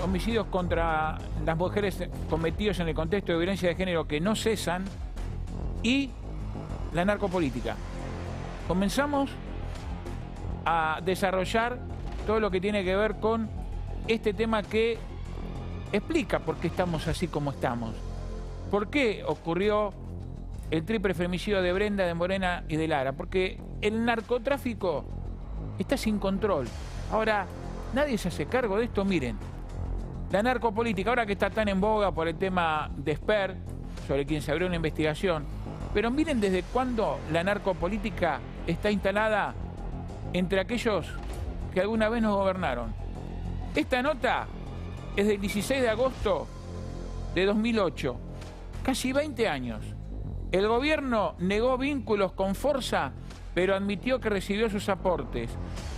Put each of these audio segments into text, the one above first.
homicidios contra las mujeres cometidos en el contexto de violencia de género que no cesan y la narcopolítica. Comenzamos a desarrollar todo lo que tiene que ver con este tema que explica por qué estamos así como estamos. ¿Por qué ocurrió el triple femicidio de Brenda, de Morena y de Lara? Porque el narcotráfico está sin control. Ahora, nadie se hace cargo de esto. Miren, la narcopolítica, ahora que está tan en boga por el tema de Esper, sobre quien se abrió una investigación, pero miren desde cuándo la narcopolítica está instalada entre aquellos que alguna vez nos gobernaron. Esta nota es del 16 de agosto de 2008, casi 20 años. El gobierno negó vínculos con Forza, pero admitió que recibió sus aportes.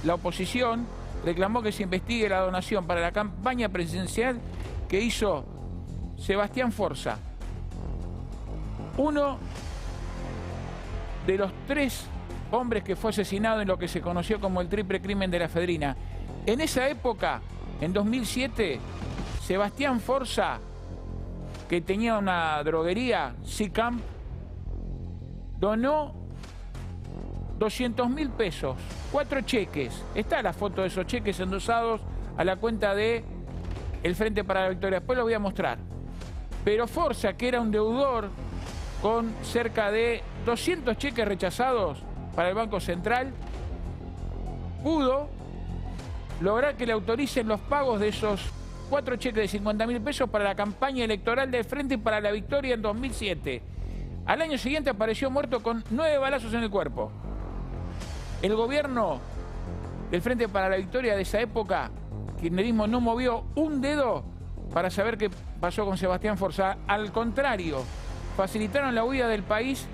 La oposición reclamó que se investigue la donación para la campaña presidencial que hizo Sebastián Forza, uno de los 3 hombres que fue asesinado en lo que se conoció como el triple crimen de la efedrina. En esa época, en 2007, Sebastián Forza, que tenía una droguería, Sicamp, donó 200.000 pesos, 4 cheques. Está la foto de esos cheques endosados a la cuenta de el Frente para la Victoria. Después lo voy a mostrar. Pero Forza, que era un deudor con cerca de 200 cheques rechazados para el Banco Central, pudo lograr que le autoricen los pagos de esos 4 cheques de 50.000 pesos para la campaña electoral del Frente para la Victoria en 2007. Al año siguiente apareció muerto con 9 balazos en el cuerpo. El gobierno del Frente para la Victoria de esa época, kirchnerismo, no movió un dedo para saber qué pasó con Sebastián Forza. Al contrario, facilitaron la huida del país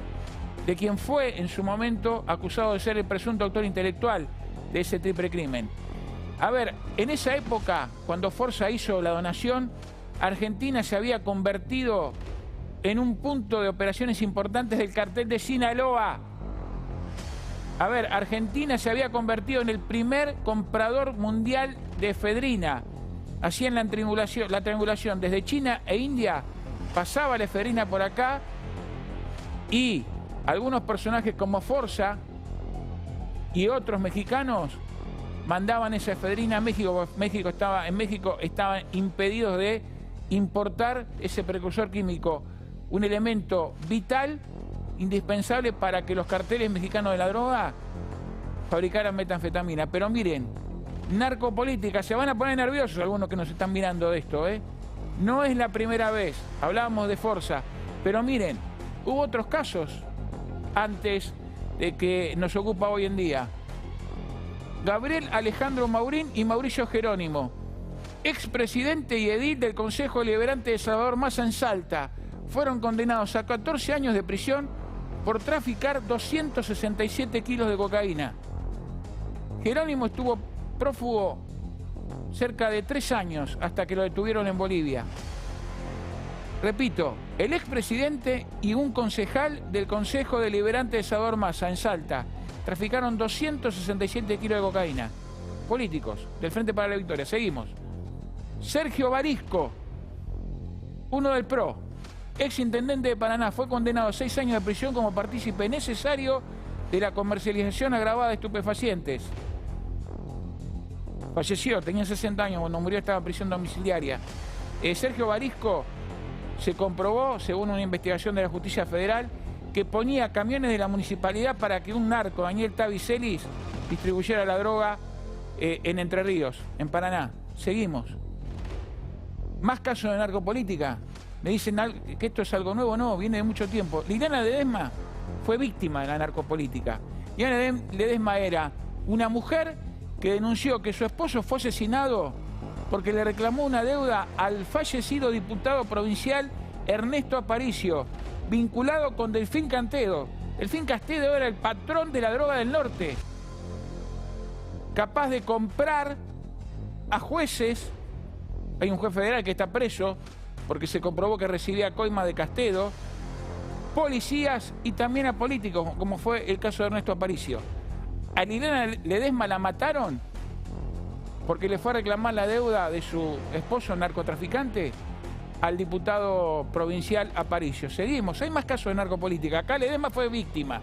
de quien fue en su momento acusado de ser el presunto autor intelectual de ese triple crimen. A ver, en esa época, cuando Forza hizo la donación, Argentina se había convertido en un punto de operaciones importantes del cartel de Sinaloa. A ver, Argentina se había convertido en el primer comprador mundial de efedrina. Hacían la triangulación desde China e India, pasaba la efedrina por acá y algunos personajes como Forza y otros mexicanos mandaban esa efedrina a México. En México estaban impedidos de importar ese precursor químico, un elemento vital, indispensable para que los carteles mexicanos de la droga fabricaran metanfetamina. Pero miren, narcopolítica, se van a poner nerviosos algunos que nos están mirando de esto, ¿eh? No es la primera vez, hablábamos de Forza, pero miren, hubo otros casos antes de que nos ocupa hoy en día. Gabriel Alejandro Maurín y Mauricio Jerónimo, expresidente y edil del Consejo Deliberante de Salvador Massa en Salta, fueron condenados a 14 años de prisión por traficar 267 kilos de cocaína. Jerónimo estuvo prófugo cerca de 3 años hasta que lo detuvieron en Bolivia. Repito, el expresidente y un concejal del Consejo Deliberante de Salvador Massa en Salta traficaron 267 kilos de cocaína. Políticos del Frente para la Victoria. Seguimos. Sergio Barisco, uno del PRO, ex intendente de Paraná, fue condenado a 6 años de prisión como partícipe necesario de la comercialización agravada de estupefacientes. Falleció, tenía 60 años, cuando murió estaba en prisión domiciliaria. Sergio Barisco se comprobó, según una investigación de la Justicia Federal, que ponía camiones de la municipalidad para que un narco, Daniel Tavicelis, distribuyera la droga en Entre Ríos, en Paraná. Seguimos. Más casos de narcopolítica. Me dicen que esto es algo nuevo. No, viene de mucho tiempo. Liliana Ledesma fue víctima de la narcopolítica. Liliana Ledesma era una mujer que denunció que su esposo fue asesinado porque le reclamó una deuda al fallecido diputado provincial Ernesto Aparicio, vinculado con Delfín Cantedo. Delfín Cantedo era el patrón de la droga del norte, capaz de comprar a jueces. Hay un juez federal que está preso porque se comprobó que recibía coima de Castedo, policías y también a políticos, como fue el caso de Ernesto Aparicio. A Liliana Ledesma la mataron porque le fue a reclamar la deuda de su esposo narcotraficante al diputado provincial Aparicio. Seguimos, hay más casos de narcopolítica. Acá Ledesma fue víctima.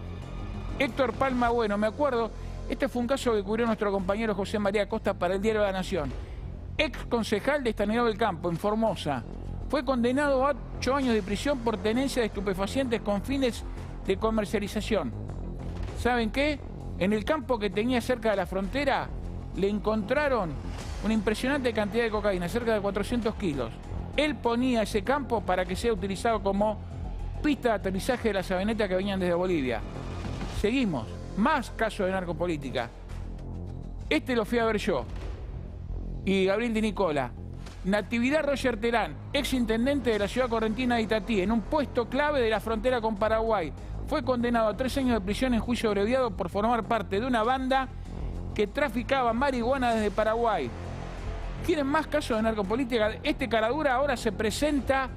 Héctor Palma, bueno, me acuerdo, este fue un caso que cubrió nuestro compañero José María Costa para el Diario de la Nación. Ex concejal de Estanislao del Campo, en Formosa, fue condenado a 8 años de prisión por tenencia de estupefacientes con fines de comercialización. ¿Saben qué? En el campo que tenía cerca de la frontera le encontraron una impresionante cantidad de cocaína, cerca de 400 kilos. Él ponía ese campo para que sea utilizado como pista de aterrizaje de las avionetas que venían desde Bolivia. Seguimos, más casos de narcopolítica. Este lo fui a ver yo. Y Gabriel Di Nicola. Natividad Roger Terán, ex intendente de la ciudad correntina de Itatí, en un puesto clave de la frontera con Paraguay. Fue condenado a 3 años de prisión en juicio abreviado por formar parte de una banda que traficaba marihuana desde Paraguay. ¿Quieren más casos de narcopolítica? Este caradura ahora se presenta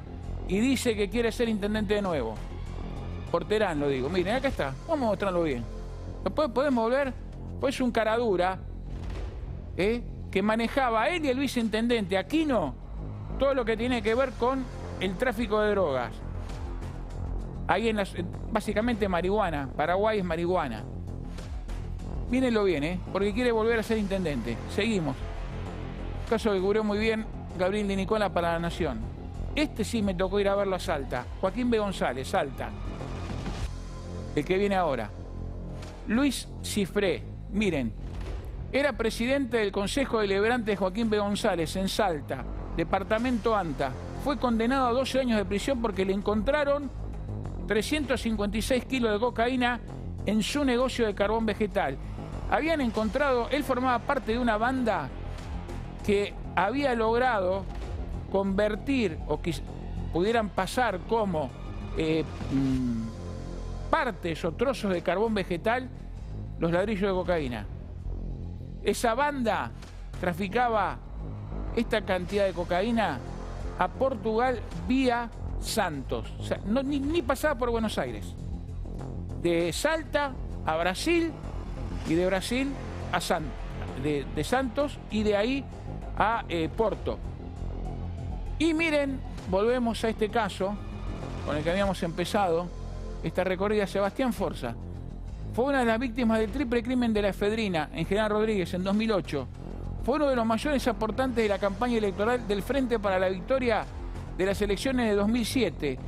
y dice que quiere ser intendente de nuevo. Por Terán lo digo. Miren, acá está. Vamos a mostrarlo bien. Después podemos volver. Pues un caradura que manejaba él y el viceintendente Aquino todo lo que tiene que ver con el tráfico de drogas. Ahí básicamente marihuana. Paraguay es marihuana. Mírenlo bien, porque quiere volver a ser intendente. Seguimos. Caso que cubrió muy bien Gabriel Di Nicola para La Nación. Este sí me tocó ir a verlo a Salta. Joaquín B. González, Salta. El que viene ahora. Luis Cifré, miren, era presidente del Consejo Deliberante de Joaquín B. González en Salta, departamento Anta. Fue condenado a 12 años de prisión porque le encontraron 356 kilos de cocaína en su negocio de carbón vegetal. Habían encontrado, él formaba parte de una banda que había logrado convertir o que pudieran pasar como partes o trozos de carbón vegetal los ladrillos de cocaína. Esa banda traficaba esta cantidad de cocaína a Portugal vía Santos. O sea, ni pasaba por Buenos Aires. De Salta a Brasil y de Brasil a de Santos y de ahí a Porto. Y miren, volvemos a este caso con el que habíamos empezado esta recorrida. Sebastián Forza fue una de las víctimas del triple crimen de la efedrina en General Rodríguez en 2008. Fue uno de los mayores aportantes de la campaña electoral del Frente para la Victoria de las elecciones de 2007.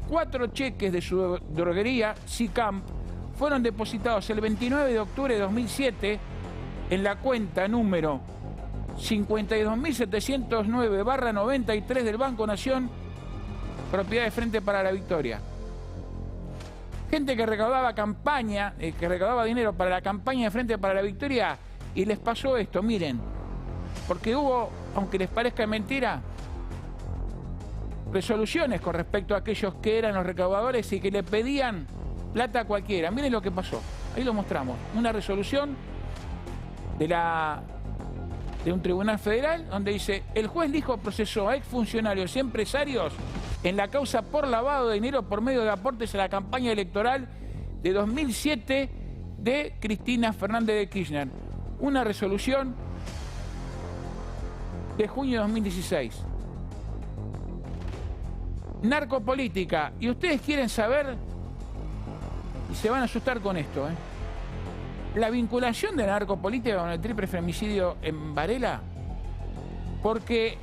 4 cheques de su droguería, SICAMP, fueron depositados el 29 de octubre de 2007 en la cuenta número 52.709/93 del Banco Nación, propiedad de Frente para la Victoria. Gente que recaudaba dinero para la campaña de Frente para la Victoria, y les pasó esto, miren. Porque hubo, aunque les parezca mentira, resoluciones con respecto a aquellos que eran los recaudadores y que le pedían plata a cualquiera. Miren lo que pasó, ahí lo mostramos. Una resolución de un tribunal federal donde dice: el juez Lijo procesó a exfuncionarios y empresarios en la causa por lavado de dinero por medio de aportes a la campaña electoral de 2007 de Cristina Fernández de Kirchner. Una resolución de junio de 2016. Narcopolítica. Y ustedes quieren saber, y se van a asustar con esto, la vinculación de la narcopolítica con el triple femicidio en Varela, porque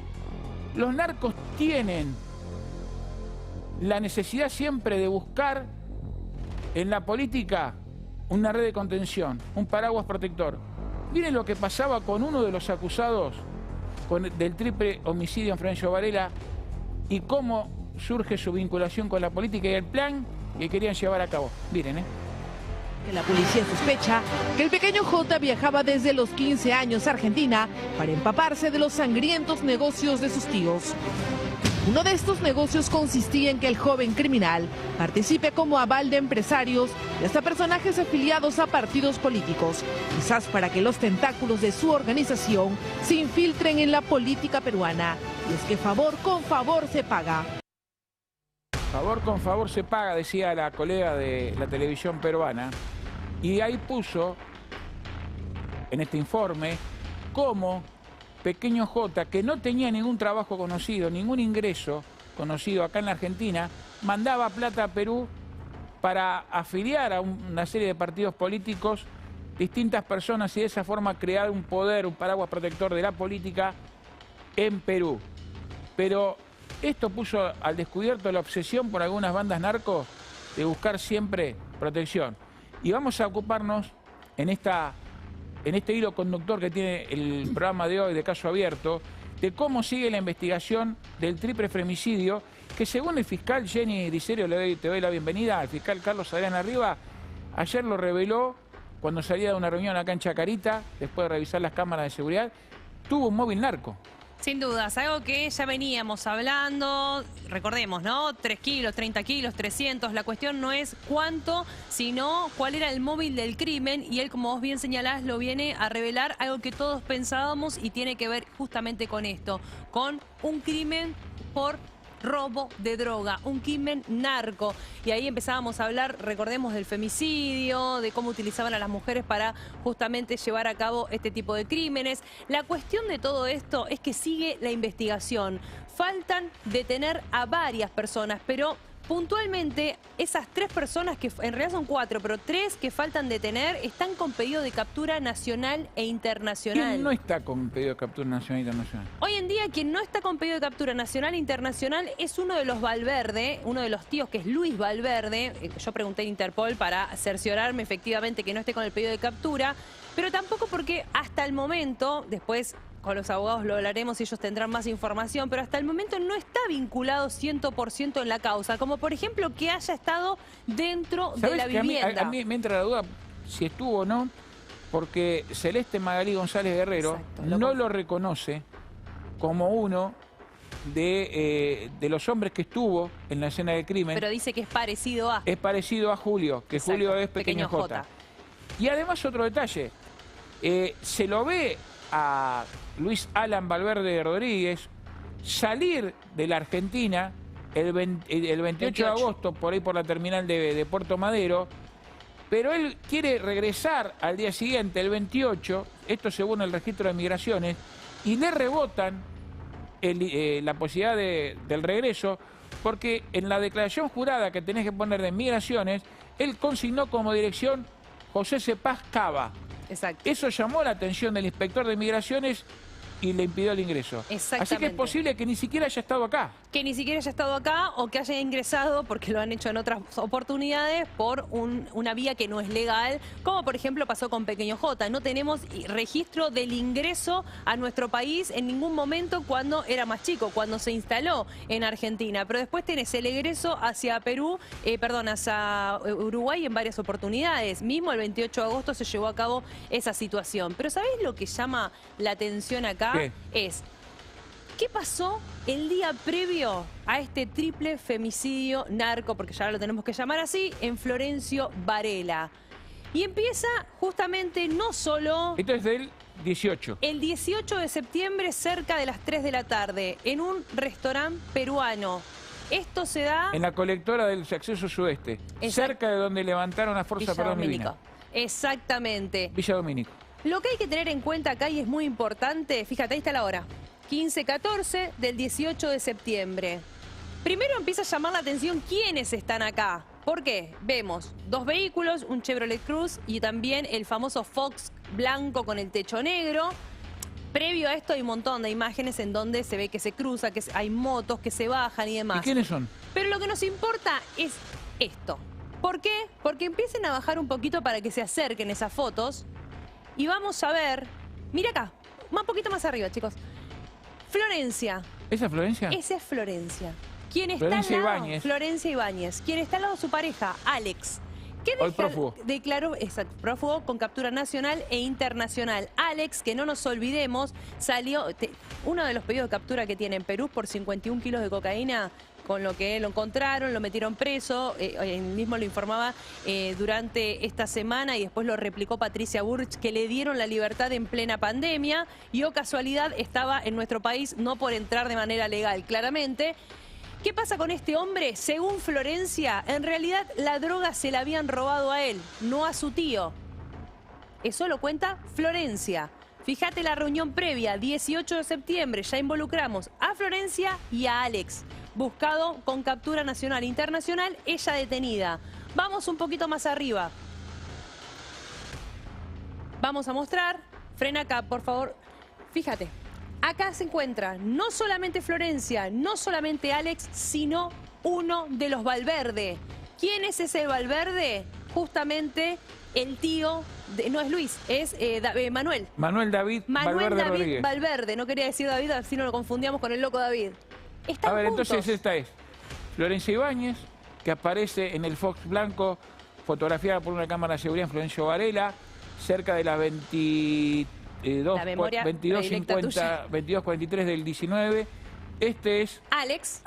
los narcos tienen la necesidad siempre de buscar en la política una red de contención, un paraguas protector. Miren lo que pasaba con uno de los acusados del triple homicidio en Florencio Varela y cómo surge su vinculación con la política y el plan que querían llevar a cabo. Miren, La policía sospecha que el pequeño J viajaba desde los 15 años a Argentina para empaparse de los sangrientos negocios de sus tíos. Uno de estos negocios consistía en que el joven criminal participe como aval de empresarios y hasta personajes afiliados a partidos políticos, quizás para que los tentáculos de su organización se infiltren en la política peruana. Y es que favor con favor se paga. Favor con favor se paga, decía la colega de la televisión peruana. Y ahí puso, en este informe, cómo Pequeño J, que no tenía ningún trabajo conocido, ningún ingreso conocido acá en la Argentina, mandaba plata a Perú para afiliar a una serie de partidos políticos distintas personas y de esa forma crear un poder, un paraguas protector de la política en Perú. Pero esto puso al descubierto la obsesión por algunas bandas narcos de buscar siempre protección. Y vamos a ocuparnos en este hilo conductor que tiene el programa de hoy de Caso Abierto, de cómo sigue la investigación del triple femicidio, que según el fiscal Jenny Dicerio, te doy la bienvenida, al fiscal Carlos Adrián Arriba, ayer lo reveló cuando salía de una reunión acá en Chacarita, después de revisar las cámaras de seguridad, tuvo un móvil narco. Sin dudas, algo que ya veníamos hablando, recordemos, ¿no? 3 kilos, 30 kilos, 300, la cuestión no es cuánto, sino cuál era el móvil del crimen, y él, como vos bien señalás, lo viene a revelar, algo que todos pensábamos y tiene que ver justamente con esto, con un crimen por robo de droga, un crimen narco. Y ahí empezábamos a hablar, recordemos, del femicidio, de cómo utilizaban a las mujeres para justamente llevar a cabo este tipo de crímenes. La cuestión de todo esto es que sigue la investigación. Faltan detener a varias personas, pero puntualmente esas 3 personas, que en realidad son 4, pero 3 que faltan detener, están con pedido de captura nacional e internacional. ¿Quién no está con pedido de captura nacional e internacional? Hoy en día quien no está con pedido de captura nacional e internacional es uno de los Valverde, uno de los tíos, que es Luis Valverde. Yo pregunté a Interpol para cerciorarme efectivamente que no esté con el pedido de captura, pero tampoco porque hasta el momento, después con los abogados lo hablaremos y ellos tendrán más información, pero hasta el momento no está vinculado 100% en la causa, como por ejemplo que haya estado dentro de la vivienda. A mí me entra la duda si estuvo o no, porque Celeste Magalí González Guerrero no lo reconoce como uno de los hombres que estuvo en la escena del crimen. Pero dice que es parecido a... Es parecido a Julio, que exacto, Julio es Pequeño J. Y además otro detalle, se lo ve a Luis Alan Valverde Rodríguez salir de la Argentina el 28 de agosto, por ahí por la terminal de Puerto Madero, pero él quiere regresar al día siguiente, el 28, esto según el registro de migraciones, y le rebotan la posibilidad del regreso, porque en la declaración jurada que tenés que poner de migraciones, él consignó como dirección José Cepaz Cava. Exacto. Eso llamó la atención del inspector de migraciones y le impidió el ingreso. Exactamente. Así que es posible que ni siquiera haya estado acá. Que ni siquiera haya estado acá o que haya ingresado, porque lo han hecho en otras oportunidades, por una vía que no es legal, como por ejemplo pasó con Pequeño J. No tenemos registro del ingreso a nuestro país en ningún momento cuando era más chico, cuando se instaló en Argentina. Pero después tenés el egreso hacia hacia Uruguay en varias oportunidades. Mismo el 28 de agosto se llevó a cabo esa situación. Pero ¿sabés lo que llama la atención acá? ¿Qué? ¿Qué pasó el día previo a este triple femicidio narco, porque ya lo tenemos que llamar así, en Florencio Varela? Y empieza justamente no solo... Esto es del 18. El 18 de septiembre, cerca de las 3 de la tarde, en un restaurante peruano. Esto se da... En la colectora del acceso sudeste, cerca de donde levantaron a Fuerza Villa Perdón Domínico. Exactamente. Villa Domínico. Lo que hay que tener en cuenta acá, y es muy importante, fíjate, ahí está la hora, 15:14 del 18 de septiembre. Primero empieza a llamar la atención quiénes están acá. ¿Por qué? Vemos 2 vehículos, un Chevrolet Cruz y también el famoso Fox blanco con el techo negro. Previo a esto hay un montón de imágenes en donde se ve que se cruza, que hay motos que se bajan y demás. ¿Y quiénes son? Pero lo que nos importa es esto. ¿Por qué? Porque empiecen a bajar un poquito para que se acerquen esas fotos. Y vamos a ver, mira acá, un poquito más arriba, chicos. Florencia. ¿Esa es Florencia? Esa es Florencia. ¿Quién está Florencia al lado? Ibáñez. Florencia Ibáñez. ¿Quién está al lado de su pareja? Alex. ¿Qué el prófugo. Declaró, exacto, prófugo con captura nacional e internacional. Alex, que no nos olvidemos, salió, uno de los pedidos de captura que tiene en Perú por 51 kilos de cocaína, con lo que lo encontraron, lo metieron preso, él mismo lo informaba durante esta semana y después lo replicó Patricia Burch, que le dieron la libertad en plena pandemia y, oh casualidad, estaba en nuestro país no por entrar de manera legal, claramente. ¿Qué pasa con este hombre? Según Florencia, en realidad la droga se la habían robado a él, no a su tío. Eso lo cuenta Florencia. Fíjate la reunión previa, 18 de septiembre, ya involucramos a Florencia y a Alex, buscado con captura nacional e internacional, ella detenida. Vamos un poquito más arriba. Vamos a mostrar, frena acá, por favor. Fíjate, acá se encuentra no solamente Florencia, no solamente Alex, sino uno de los Valverde. ¿Quién es ese Valverde? Justamente el tío, no es Luis, es Manuel. Manuel David Valverde Rodríguez. Valverde, no quería decir David, así no lo confundíamos con el loco David. Están a ver, juntos. entonces esta es Florencia Ibáñez, que aparece en el Fox blanco, fotografiada por una cámara de seguridad en Florencio Varela, cerca de las 22:43 del 19. Este es Alex.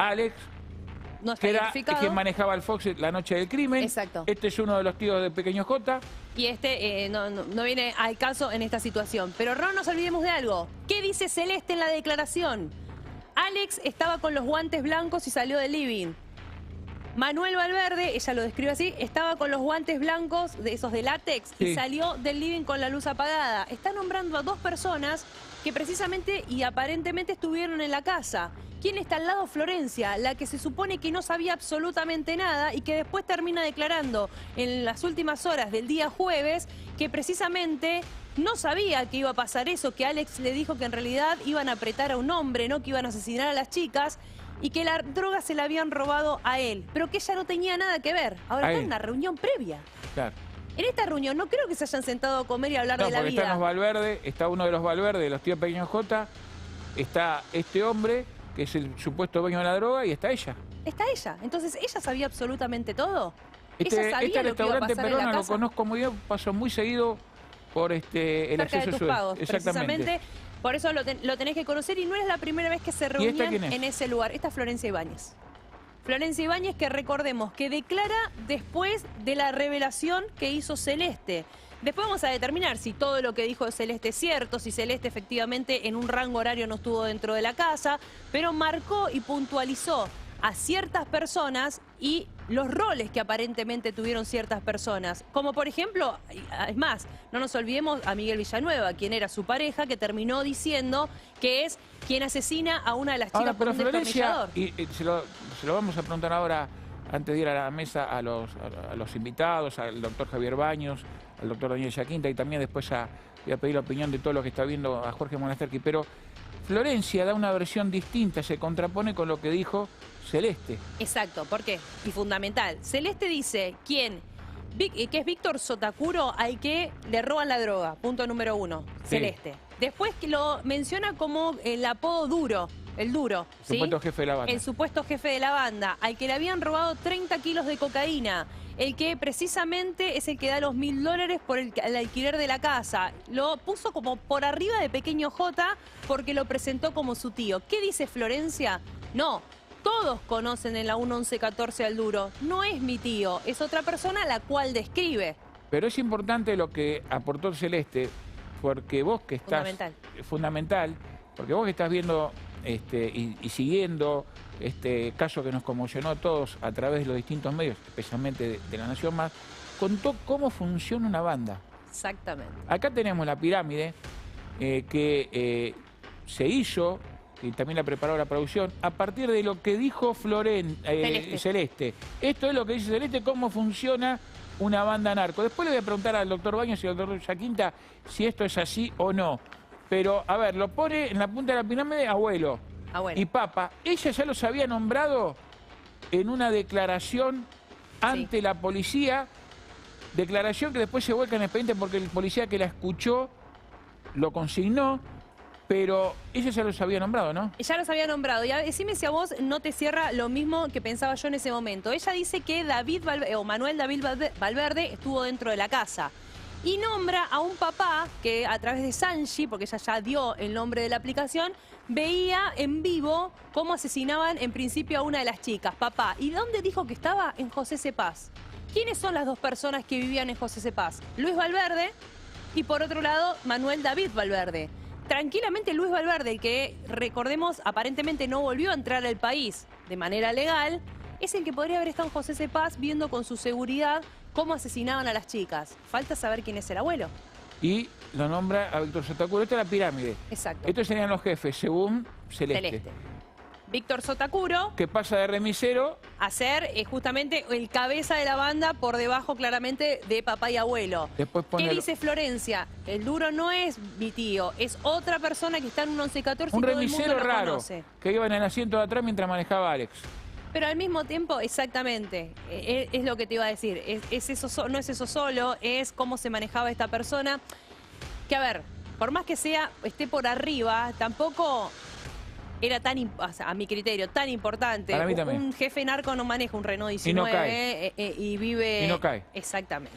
No está que era identificado. quien manejaba el Fox la noche del crimen. Exacto. Este es uno de los tíos de Pequeño J. Y este no viene al caso en esta situación. Pero no nos olvidemos de algo. ¿Qué dice Celeste en la declaración? Alex estaba con los guantes blancos y salió del living. Manuel Valverde, ella lo describe así, estaba con los guantes blancos, de esos de látex, sí, y salió del living con la luz apagada. Está nombrando a dos personas que precisamente y aparentemente estuvieron en la casa. ¿Quién está al lado? Florencia, la que se supone que no sabía absolutamente nada y que después termina declarando en las últimas horas del día jueves que precisamente no sabía que iba a pasar eso, que Alex le dijo que en realidad iban a apretar a un hombre, no que iban a asesinar a las chicas y que la droga se la habían robado a él, pero que ella no tenía nada que ver. Ahora está en una reunión previa. Claro. En esta reunión no creo que se hayan sentado a comer y a hablar de la vida. Están los Valverde, está uno de los Valverde, de los tíos Pequeño J, está este hombre, que es el supuesto dueño de la droga, y está ella. Está ella. Entonces, ¿ella sabía absolutamente todo? ¿Ella sabía Este lo que iba a restaurante pasar en la peruano lo casa? conozco muy bien, paso muy seguido por el Cerca acceso de tus sur. pagos, Exactamente. precisamente. Por eso lo tenés que conocer y no es la primera vez que se esta reunían quién es? en ese lugar. Esta es Florencia Ibáñez. Florencia Ibáñez, que recordemos que declara después de la revelación que hizo Celeste. Después vamos a determinar si todo lo que dijo Celeste es cierto, si Celeste efectivamente en un rango horario no estuvo dentro de la casa, pero marcó y puntualizó a ciertas personas y los roles que aparentemente tuvieron ciertas personas. Como por ejemplo, es más, no nos olvidemos a Miguel Villanueva, quien era su pareja, que terminó diciendo que es quien asesina a una de las chicas por un destornillador. Y se lo vamos a preguntar ahora, antes de ir a la mesa, a los invitados, al doctor Javier Baños, al doctor Daniel Yaquinta, y también después voy a pedir la opinión de todo lo que está viendo a Jorge Monasterki. Pero Florencia da una versión distinta, se contrapone con lo que dijo Celeste. Exacto, ¿por qué? Y fundamental. Celeste dice que es Víctor Sotakuro al que le roban la droga, punto número 1, Sí. Celeste. Después que lo menciona como el apodo duro, el duro. ¿sí? Supuesto jefe de la banda. El supuesto jefe de la banda, al que le habían robado 30 kilos de cocaína, el que precisamente es el que da los $1000 por el alquiler de la casa. Lo puso como por arriba de Pequeño J porque lo presentó como su tío. ¿Qué dice Florencia? No, todos conocen en la 1114 al duro. No es mi tío, es otra persona a la cual describe. Pero es importante lo que aportó Celeste, porque vos que estás... Fundamental, porque vos que estás viendo y siguiendo este caso que nos conmocionó a todos a través de los distintos medios, especialmente de La Nación Más, contó cómo funciona una banda. Exactamente. Acá tenemos la pirámide que se hizo, y también la preparó la producción, a partir de lo que dijo Celeste. Esto es lo que dice Celeste, cómo funciona una banda narco. Después le voy a preguntar al doctor Baños y al doctor Yaquinta si esto es así o no. Pero, a ver, lo pone en la punta de la pirámide abuelo y papa. Ella ya los había nombrado en una declaración ante la policía, declaración que después se vuelca en expediente porque el policía que la escuchó lo consignó, pero ella ya los había nombrado, ¿no? Ya los había nombrado. Y decime si a vos no te cierra lo mismo que pensaba yo en ese momento. Ella dice que Manuel David Valverde estuvo dentro de la casa. Y nombra a un papá que a través de Sanji, porque ella ya dio el nombre de la aplicación, veía en vivo cómo asesinaban en principio a una de las chicas. Papá. ¿Y dónde dijo que estaba? En José Cepaz. ¿Quiénes son las dos personas que vivían en José Cepaz? Luis Valverde y por otro lado Manuel David Valverde. Tranquilamente Luis Valverde, el que recordemos aparentemente no volvió a entrar al país de manera legal, es el que podría haber estado en José Cepaz viendo con su seguridad cómo asesinaban a las chicas. Falta saber quién es el abuelo. y lo nombra a Víctor Sotakuro. Esta es la pirámide. Exacto. Estos serían los jefes, según Celeste. Celeste. Víctor Sotakuro, Que pasa de remisero. a ser justamente el cabeza de la banda, por debajo claramente de papá y abuelo. Después pone ¿Qué dice Florencia? El duro no es mi tío, es otra persona que está en un 11-14 y un todo el mundo remisero lo raro, conoce. que iba en el asiento de atrás mientras manejaba Alex. Pero al mismo tiempo, exactamente, es lo que te iba a decir, es eso, no es eso solo, es cómo se manejaba esta persona. Que a ver, por más que esté por arriba, tampoco era tan, a mi criterio, tan importante. Para mí también. Un jefe narco no maneja un Renault 19 Y no cae. y vive... Y no cae. Exactamente.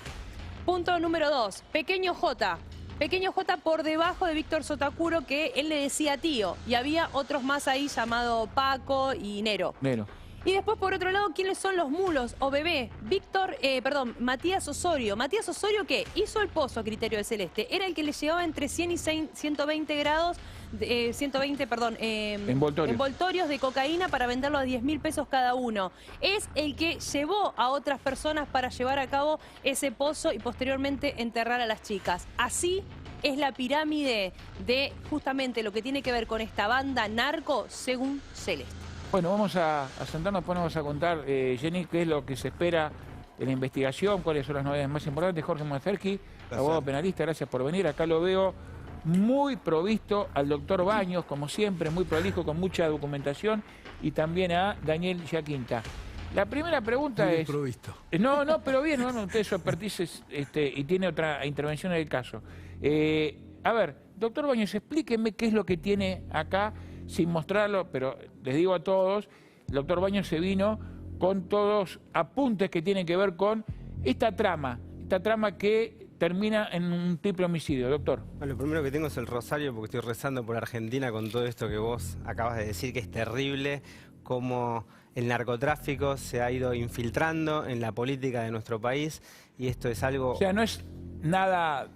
Punto número 2, Pequeño J. Pequeño J por debajo de Víctor Sotakuro, que él le decía tío. Y había otros más ahí llamado Paco y Nero. Nero. Y después, por otro lado, ¿quiénes son los mulos o bebé? Matías Osorio. Matías Osorio, ¿qué? Hizo el pozo a criterio de Celeste. Era el que le llevaba entre 100 y 120 grados, envoltorios de cocaína para venderlo a 10.000 pesos cada uno. Es el que llevó a otras personas para llevar a cabo ese pozo y posteriormente enterrar a las chicas. Así es la pirámide de justamente lo que tiene que ver con esta banda narco, según Celeste. Bueno, vamos a sentarnos, después nos vamos a contar, Jenny, qué es lo que se espera de la investigación, cuáles son las novedades más importantes. Jorge Mazerki, abogado penalista, gracias por venir. Acá lo veo muy provisto al doctor Baños, como siempre, muy prolijo, con mucha documentación, y también a Daniel Yaquinta. La primera pregunta muy es... provisto. No, pero bien, ¿no? Usted su expertise y tiene otra intervención en el caso. A ver, doctor Baños, explíqueme qué es lo que tiene acá, sin mostrarlo, pero les digo a todos, el doctor Baños se vino con todos apuntes que tienen que ver con esta trama que termina en un triple homicidio, doctor. Bueno, lo primero que tengo es el rosario, porque estoy rezando por Argentina con todo esto que vos acabas de decir, que es terrible, cómo el narcotráfico se ha ido infiltrando en la política de nuestro país, y esto es algo... O sea, no es nada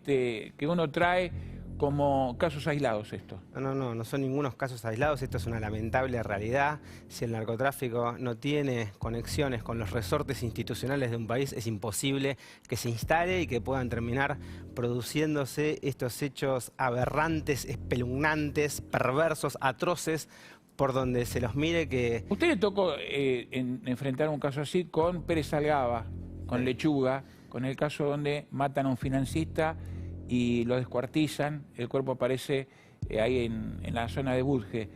que uno trae como casos aislados esto. No son ningunos casos aislados, esto es una lamentable realidad. Si el narcotráfico no tiene conexiones con los resortes institucionales de un país, es imposible que se instale y que puedan terminar produciéndose estos hechos aberrantes, espeluznantes, perversos, atroces, por donde se los mire. Que Usted le tocó enfrentar un caso así con Pérez Algaba, con Lechuga, con el caso donde matan a un financista y lo descuartizan, el cuerpo aparece ahí en la zona de Budge.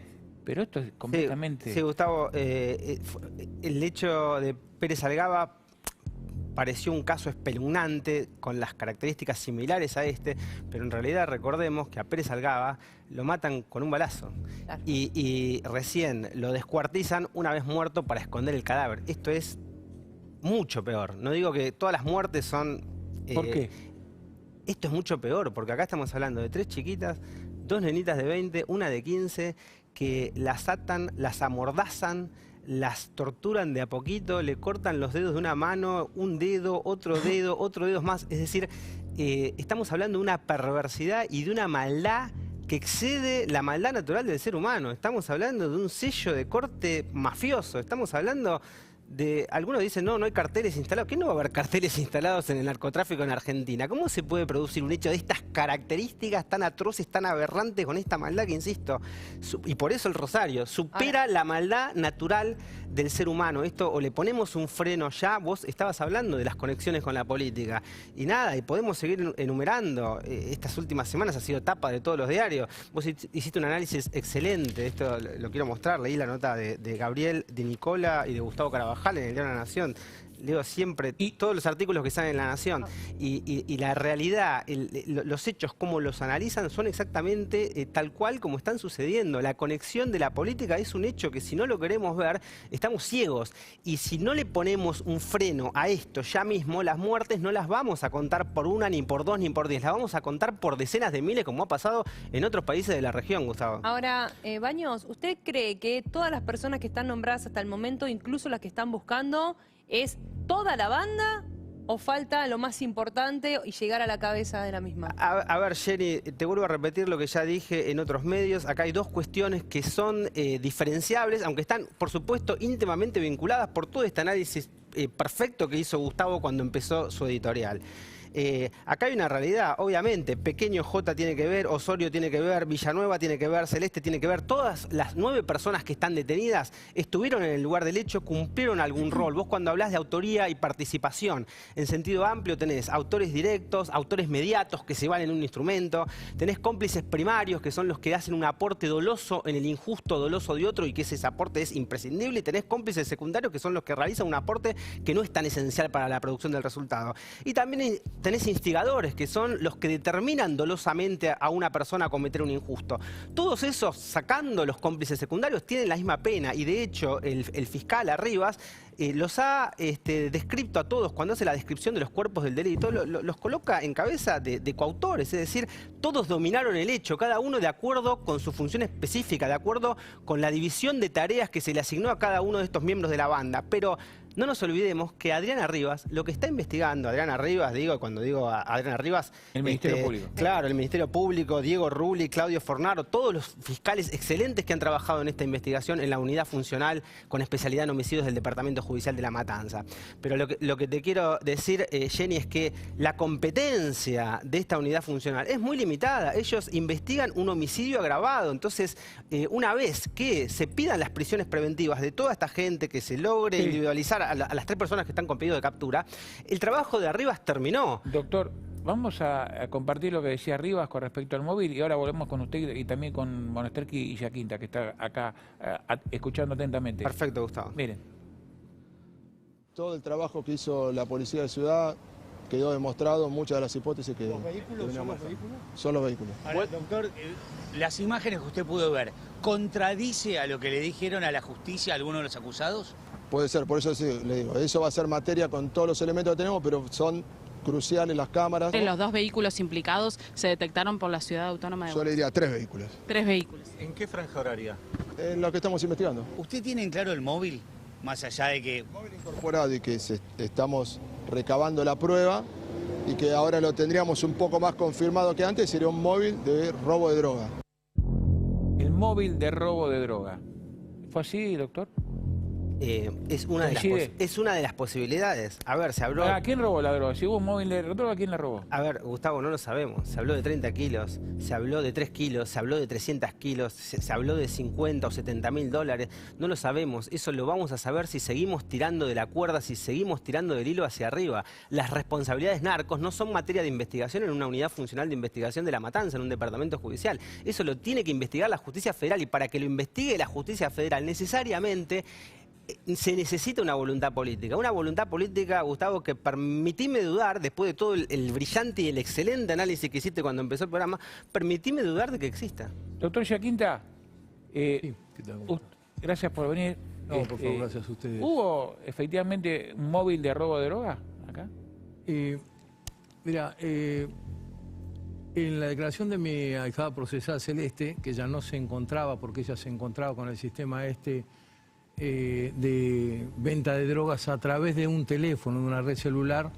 Pero esto es completamente... Sí, Gustavo, el hecho de Pérez Algaba pareció un caso espeluznante, con las características similares a este, pero en realidad recordemos que a Pérez Algaba lo matan con un balazo. Claro. Y recién lo descuartizan una vez muerto para esconder el cadáver. Esto es mucho peor. No digo que todas las muertes son... ¿Por qué? Esto es mucho peor, porque acá estamos hablando de 3 chiquitas, 2 nenitas de 20, una de 15, que las atan, las amordazan, las torturan de a poquito, le cortan los dedos de una mano, un dedo, otro dedo más. Es decir, estamos hablando de una perversidad y de una maldad que excede la maldad natural del ser humano. Estamos hablando de un sello de corte mafioso, estamos hablando... algunos dicen, no hay carteles instalados. ¿Qué no va a haber carteles instalados en el narcotráfico en Argentina? ¿Cómo se puede producir un hecho de estas características tan atroces, tan aberrantes, con esta maldad que, insisto, y por eso el rosario, supera la maldad natural del ser humano? Esto, o le ponemos un freno ya. Vos estabas hablando de las conexiones con la política. Y nada, y podemos seguir enumerando. Estas últimas semanas ha sido tapa de todos los diarios. Vos hiciste un análisis excelente. Esto lo quiero mostrar. Leí la nota de Gabriel, de Nicola y de Gustavo Carabajal en el diario La Nación. Leo siempre todos los artículos que salen en La Nación. Y la realidad, los hechos, cómo los analizan, son exactamente tal cual como están sucediendo. La conexión de la política es un hecho que, si no lo queremos ver, estamos ciegos. Y si no le ponemos un freno a esto ya mismo, las muertes no las vamos a contar por 1, ni por 2, ni por 10. Las vamos a contar por decenas de miles, como ha pasado en otros países de la región, Gustavo. Ahora, Baños, ¿usted cree que todas las personas que están nombradas hasta el momento, incluso las que están buscando, es toda la banda o falta lo más importante y llegar a la cabeza de la misma? A ver, Jenny, te vuelvo a repetir lo que ya dije en otros medios. Acá hay 2 cuestiones que son diferenciables, aunque están, por supuesto, íntimamente vinculadas por todo este análisis perfecto que hizo Gustavo cuando empezó su editorial. Acá hay una realidad, obviamente, Pequeño J tiene que ver, Osorio tiene que ver, Villanueva tiene que ver, Celeste tiene que ver. Todas las 9 personas que están detenidas estuvieron en el lugar del hecho, cumplieron algún rol. Vos cuando hablás de autoría y participación, en sentido amplio tenés autores directos, autores mediatos que se van en un instrumento, tenés cómplices primarios que son los que hacen un aporte doloso en el injusto doloso de otro y que ese aporte es imprescindible, y tenés cómplices secundarios que son los que realizan un aporte que no es tan esencial para la producción del resultado. Y también tenés instigadores que son los que determinan dolosamente a una persona a cometer un injusto. Todos esos, sacando los cómplices secundarios, tienen la misma pena, y de hecho el fiscal Arribas los ha descrito a todos cuando hace la descripción de los cuerpos del delito, los coloca en cabeza de coautores, es decir, todos dominaron el hecho, cada uno de acuerdo con su función específica, de acuerdo con la división de tareas que se le asignó a cada uno de estos miembros de la banda. Pero no nos olvidemos que Adrián Arribas, lo que está investigando, Adrián Arribas, cuando digo a Adrián Arribas... El Ministerio Público. Claro, el Ministerio Público, Diego Rulli, Claudio Fornaro, todos los fiscales excelentes que han trabajado en esta investigación en la unidad funcional con especialidad en homicidios del Departamento Judicial de La Matanza. Pero lo que te quiero decir, Jenny, es que la competencia de esta unidad funcional es muy limitada. Ellos investigan un homicidio agravado. Entonces, una vez que se pidan las prisiones preventivas de toda esta gente, que se logre individualizar a las 3 personas que están con pedido de captura, el trabajo de Arribas terminó. Doctor, vamos a compartir lo que decía Arribas con respecto al móvil, y ahora volvemos con usted y también con Monasterki y Yaquinta, que está acá escuchando atentamente. Perfecto, Gustavo. Miren. Todo el trabajo que hizo la Policía de Ciudad quedó demostrado en muchas de las hipótesis que... ¿Los vehículos son los vehículos? Son los vehículos. Ahora, doctor, las imágenes que usted pudo ver, ¿contradice a lo que le dijeron a la justicia algunos de los acusados? Puede ser, por eso sí, le digo, eso va a ser materia con todos los elementos que tenemos, pero son cruciales las cámaras. Los 2 vehículos implicados se detectaron por la Ciudad Autónoma de Yo le diría 3 vehículos. 3 vehículos. ¿En qué franja horaria? En lo que estamos investigando. ¿Usted tiene en claro el móvil? Más allá de que... Móvil incorporado y que estamos recabando la prueba y que ahora lo tendríamos un poco más confirmado que antes, sería un móvil de robo de droga. El móvil de robo de droga. ¿Fue así, doctor? Es una de las posibilidades. A ver, se habló... ¿A quién robó la droga? Si hubo un móvil de droga, ¿quién la robó? A ver, Gustavo, no lo sabemos. Se habló de 30 kilos, se habló de 3 kilos, se habló de 300 kilos, se habló de 50 o 70 mil dólares. No lo sabemos. Eso lo vamos a saber si seguimos tirando de la cuerda, si seguimos tirando del hilo hacia arriba. Las responsabilidades narcos no son materia de investigación en una unidad funcional de investigación de La Matanza, en un departamento judicial. Eso lo tiene que investigar la justicia federal, y para que lo investigue la justicia federal necesariamente... se necesita una voluntad política. Una voluntad política, Gustavo, que permitime dudar, después de todo el brillante y el excelente análisis que hiciste cuando empezó el programa, permitime dudar de que exista. Doctor Yaquinta, ¿qué tal? gracias por venir. No, por favor, gracias a ustedes. ¿Hubo efectivamente un móvil de robo de droga acá? Mira, en la declaración de mi ahijada procesal Celeste, que ya no se encontraba, porque ella se encontraba con el sistema de venta de drogas a través de un teléfono, de una red celular.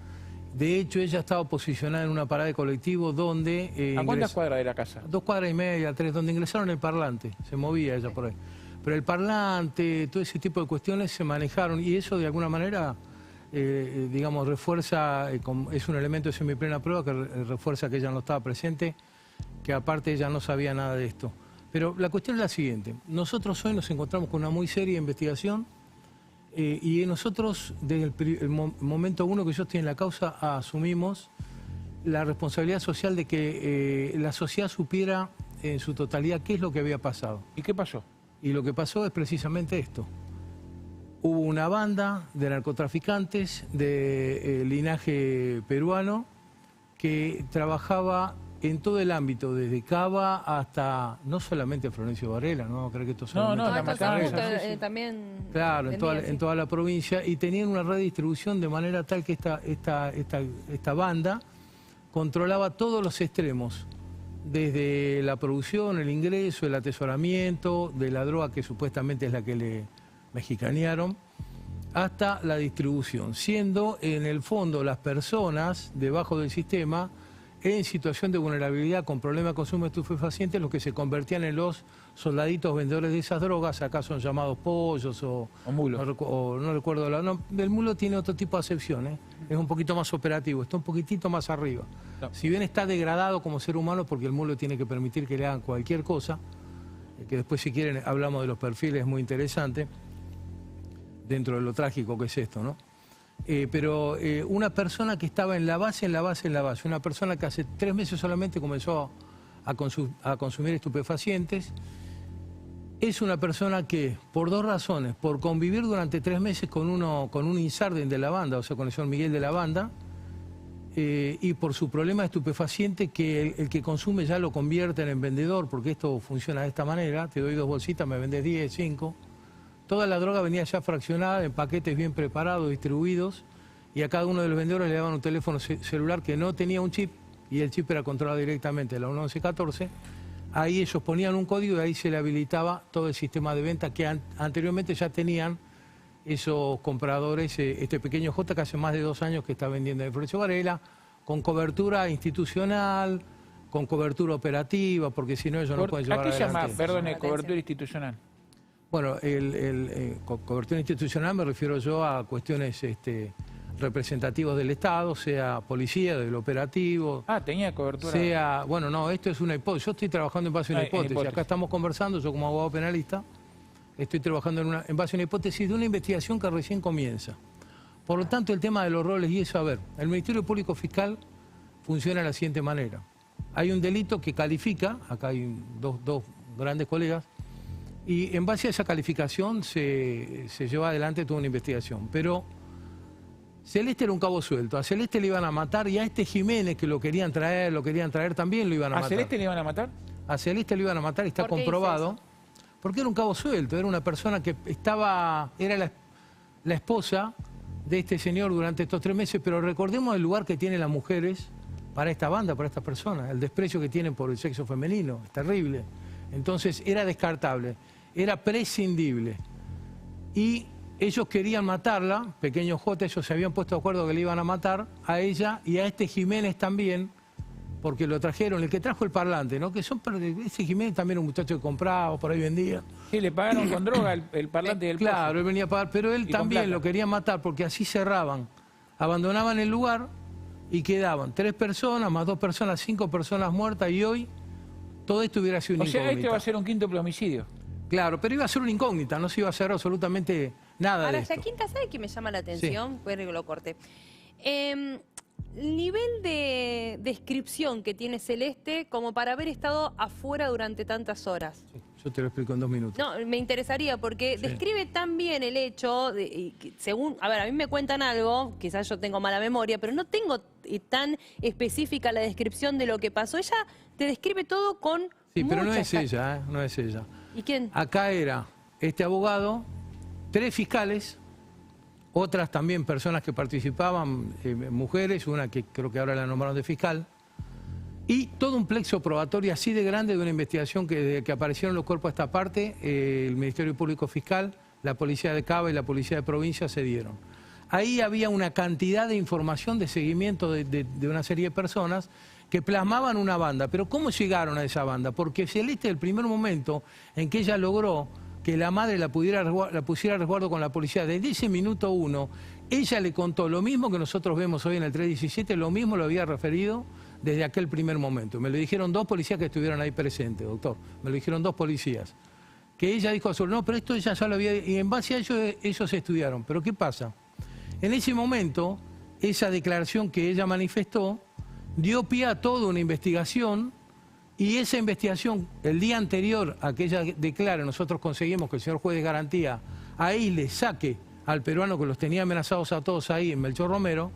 De hecho, ella estaba posicionada en una parada de colectivo donde... ¿A cuántas cuadras de la casa? 2 cuadras y media, 3, donde ingresaron el parlante. Se movía ella por ahí. Pero el parlante, todo ese tipo de cuestiones se manejaron, y eso de alguna manera, digamos, refuerza, es un elemento de semiplena prueba que refuerza que ella no estaba presente, que aparte ella no sabía nada de esto. Pero la cuestión es la siguiente. Nosotros hoy nos encontramos con una muy seria investigación, y nosotros, desde el momento 1 que yo estoy en la causa, asumimos la responsabilidad social de que la sociedad supiera en su totalidad qué es lo que había pasado. ¿Y qué pasó? Y lo que pasó es precisamente esto. Hubo una banda de narcotraficantes de linaje peruano que trabajaba en todo el ámbito, desde Cava hasta, no solamente Florencio Varela, no creo que esto solamente... No, la Matanza. También... Claro, en toda la provincia, y tenían una red de distribución de manera tal que esta banda controlaba todos los extremos, desde la producción, el ingreso, el atesoramiento de la droga, que supuestamente es la que le mexicanearon, hasta la distribución, siendo en el fondo las personas debajo del sistema en situación de vulnerabilidad con problema de consumo de estupefacientes, los que se convertían en los soldaditos vendedores de esas drogas. Acá son llamados pollos o mulos. No recuerdo el mulo tiene otro tipo de acepción, es un poquito más operativo, está un poquitito más arriba. No. Si bien está degradado como ser humano, porque el mulo tiene que permitir que le hagan cualquier cosa, que después si quieren hablamos de los perfiles, muy interesante, dentro de lo trágico que es esto, ¿no? Pero una persona que estaba en la base, una persona que hace 3 meses solamente comenzó a consumir estupefacientes, es una persona que, por 2 razones, por convivir durante 3 meses con un insarden de la banda, o sea, con el señor Miguel de la banda, y por su problema de estupefaciente, que el que consume ya lo convierten en vendedor, porque esto funciona de esta manera: te doy 2 bolsitas, me vendes 10, 5... Toda la droga venía ya fraccionada en paquetes bien preparados, distribuidos, y a cada uno de los vendedores le daban un teléfono celular que no tenía un chip, y el chip era controlado directamente de la 1114. Ahí ellos ponían un código y ahí se le habilitaba todo el sistema de venta que anteriormente ya tenían esos compradores. Este pequeño J, que hace más de 2 años que está vendiendo en Florencio Varela, con cobertura institucional, con cobertura operativa, porque si no ellos no pueden llevar adelante. ¿A qué llama, perdone, cobertura institucional? Bueno, cobertura institucional me refiero yo a cuestiones representativas del Estado, sea policía, del operativo. Ah, tenía cobertura. Bueno, no, esto es una hipótesis. Yo estoy trabajando en base a una hipótesis. Acá estamos conversando, yo como abogado penalista, estoy trabajando en base a una hipótesis de una investigación que recién comienza. Por lo tanto, el tema de los roles y eso, a ver, el Ministerio Público Fiscal funciona de la siguiente manera. Hay un delito que califica, acá hay dos grandes colegas, y en base a esa calificación se lleva adelante toda una investigación. Pero Celeste era un cabo suelto. A Celeste le iban a matar, y a este Jiménez, que lo querían traer también, lo iban a matar. ¿A Celeste le iban a matar? A Celeste le iban a matar, y está comprobado. Porque era un cabo suelto, era una persona que era la esposa de este señor durante estos 3 meses, pero recordemos el lugar que tienen las mujeres para esta banda, para estas personas, el desprecio que tienen por el sexo femenino, es terrible. Entonces era descartable, era prescindible. Y ellos querían matarla, pequeño J, ellos se habían puesto de acuerdo que le iban a matar a ella y a este Jiménez también, porque lo trajeron, el que trajo el parlante, ¿no? Que ese Jiménez también era un muchacho que compraba, por ahí vendía. Sí, le pagaron con droga el parlante del pozo. Claro, él venía a pagar, pero él también lo quería matar porque así cerraban, abandonaban el lugar y quedaban 3 personas, más 2 personas, 5 personas muertas, y hoy todo esto hubiera sido una incógnita. O sea, este va a ser un quíntuple homicidio. Claro, pero iba a ser una incógnita, no se iba a hacer absolutamente nada de esto. Ahora, Quinta, ¿sabe qué me llama la atención? Sí. Puede que lo corte. Nivel de descripción que tiene Celeste como para haber estado afuera durante tantas horas. Sí, yo te lo explico en 2 minutos. No, me interesaría porque describe tan bien el hecho, según, a ver, a mí me cuentan algo, quizás yo tengo mala memoria, pero no tengo tan específica la descripción de lo que pasó. Ella te describe todo con Sí, pero no es ella, no es ella. ¿Y quién? Acá era este abogado, 3 fiscales, otras también personas que participaban, mujeres, una que creo que ahora la nombraron de fiscal, y todo un plexo probatorio así de grande de una investigación que desde que aparecieron los cuerpos a esta parte, el Ministerio Público Fiscal, la Policía de Cava y la Policía de Provincia se dieron. Ahí había una cantidad de información de seguimiento de una serie de personas que plasmaban una banda. Pero ¿cómo llegaron a esa banda? Porque Celeste, el primer momento en que ella logró que la madre la pusiera a resguardo con la policía, desde ese minuto 1, ella le contó lo mismo que nosotros vemos hoy en el 317, lo mismo lo había referido desde aquel primer momento. Me lo dijeron 2 policías que estuvieron ahí presentes, doctor. Me lo dijeron 2 policías. Que ella dijo a su no, pero esto ella ya lo había... Y en base a ellos estudiaron. Pero ¿qué pasa? En ese momento, esa declaración que ella manifestó dio pie a toda una investigación, y esa investigación, el día anterior a que ella declare, nosotros conseguimos que el señor juez de garantía ahí le saque al peruano que los tenía amenazados a todos ahí en Melchor Romero.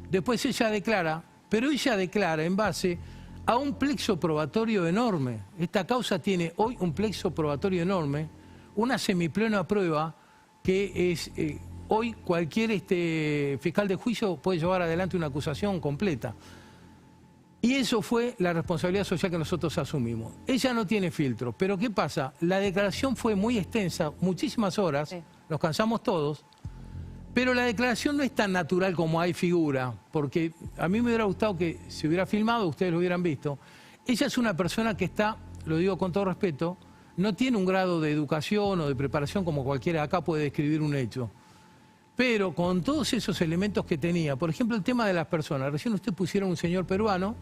Después ella declara, pero ella declara en base a un plexo probatorio enorme. Esta causa tiene hoy un plexo probatorio enorme, una semiplena prueba que es... hoy cualquier fiscal de juicio puede llevar adelante una acusación completa. Y eso fue la responsabilidad social que nosotros asumimos. Ella no tiene filtro, pero ¿qué pasa? La declaración fue muy extensa, muchísimas horas, nos cansamos todos, Pero la declaración no es tan natural como hay figura, porque a mí me hubiera gustado que se hubiera filmado, ustedes lo hubieran visto. Ella es una persona que está, lo digo con todo respeto, no tiene un grado de educación o de preparación como cualquiera acá puede describir un hecho. Pero con todos esos elementos que tenía, por ejemplo el tema de las personas, recién usted pusieron un señor peruano,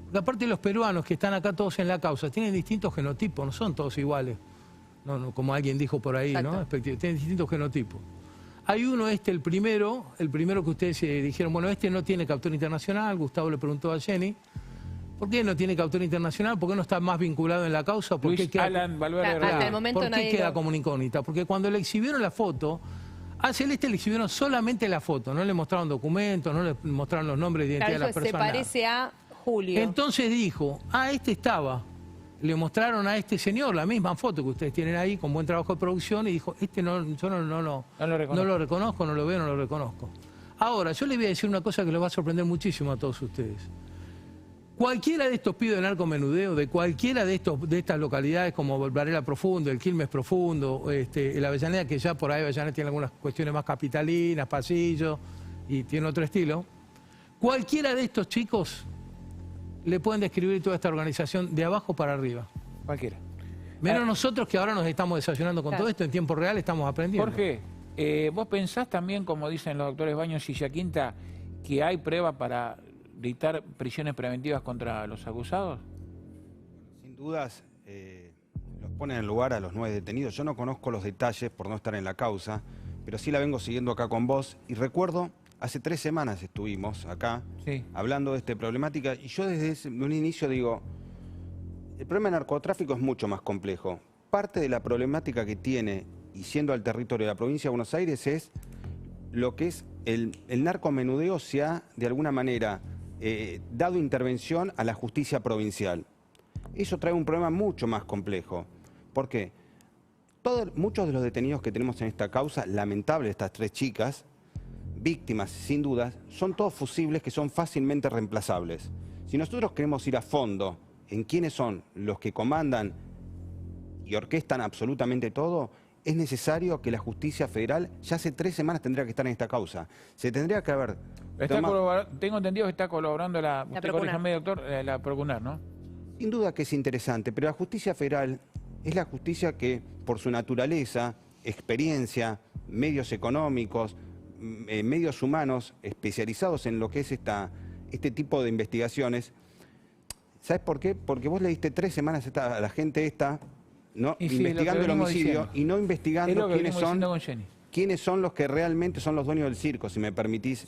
porque aparte los peruanos que están acá todos en la causa tienen distintos genotipos, no son todos iguales, no, como alguien dijo por ahí, ¿no? Tienen distintos genotipos. Hay uno, el primero que ustedes dijeron, bueno, este no tiene captura internacional, Gustavo le preguntó a Jenny, ¿por qué no tiene captura internacional? ¿Por qué no está más vinculado en la causa? ¿Por qué queda, Alan Valverde, hasta el momento ¿por qué queda como una incógnita? Porque cuando le exhibieron la foto, a Celeste le exhibieron solamente la foto, no le mostraron documentos, no le mostraron los nombres de identidad de las personas. Se parece a Julio. Entonces dijo, este estaba. Le mostraron a este señor la misma foto que ustedes tienen ahí, con buen trabajo de producción, y dijo, yo no lo reconozco, no lo veo, no lo reconozco. Ahora, yo les voy a decir una cosa que les va a sorprender muchísimo a todos ustedes. Cualquiera de estos pibes de narcomenudeo, de cualquiera de estas localidades como Varela Profundo, el Quilmes Profundo, el Avellaneda, que ya por ahí Avellaneda tiene algunas cuestiones más capitalinas, pasillos, y tiene otro estilo, cualquiera de estos chicos le pueden describir toda esta organización de abajo para arriba. Cualquiera. Menos nosotros que ahora nos estamos desayunando con todo esto, en tiempo real estamos aprendiendo. Jorge, ¿vos pensás también, como dicen los doctores Baños y Yaquinta, que hay prueba para dictar prisiones preventivas contra los acusados? Sin dudas, los ponen en lugar a los 9 detenidos. Yo no conozco los detalles por no estar en la causa, pero sí la vengo siguiendo acá con vos. Y recuerdo, hace 3 semanas estuvimos acá hablando de esta problemática y yo desde un inicio digo, el problema del narcotráfico es mucho más complejo. Parte de la problemática que tiene, y siendo al territorio de la provincia de Buenos Aires, es lo que es el narcomenudeo se ha, de alguna manera, dado intervención a la justicia provincial. Eso trae un problema mucho más complejo. ¿Por qué? Muchos de los detenidos que tenemos en esta causa, lamentable, estas 3 chicas, víctimas sin dudas, son todos fusibles que son fácilmente reemplazables. Si nosotros queremos ir a fondo en quiénes son los que comandan y orquestan absolutamente todo, es necesario que la justicia federal ya hace 3 semanas tendría que estar en esta causa. Se tendría que haber... Tengo entendido que está colaborando la Procunar, ¿no? Sin duda que es interesante, pero la justicia federal es la justicia que, por su naturaleza, experiencia, medios económicos, medios humanos especializados en lo que es este tipo de investigaciones. ¿Sabes por qué? Porque vos le diste 3 semanas a la gente ¿no? Investigando el homicidio y no investigando quiénes son los que realmente son los dueños del circo, si me permitís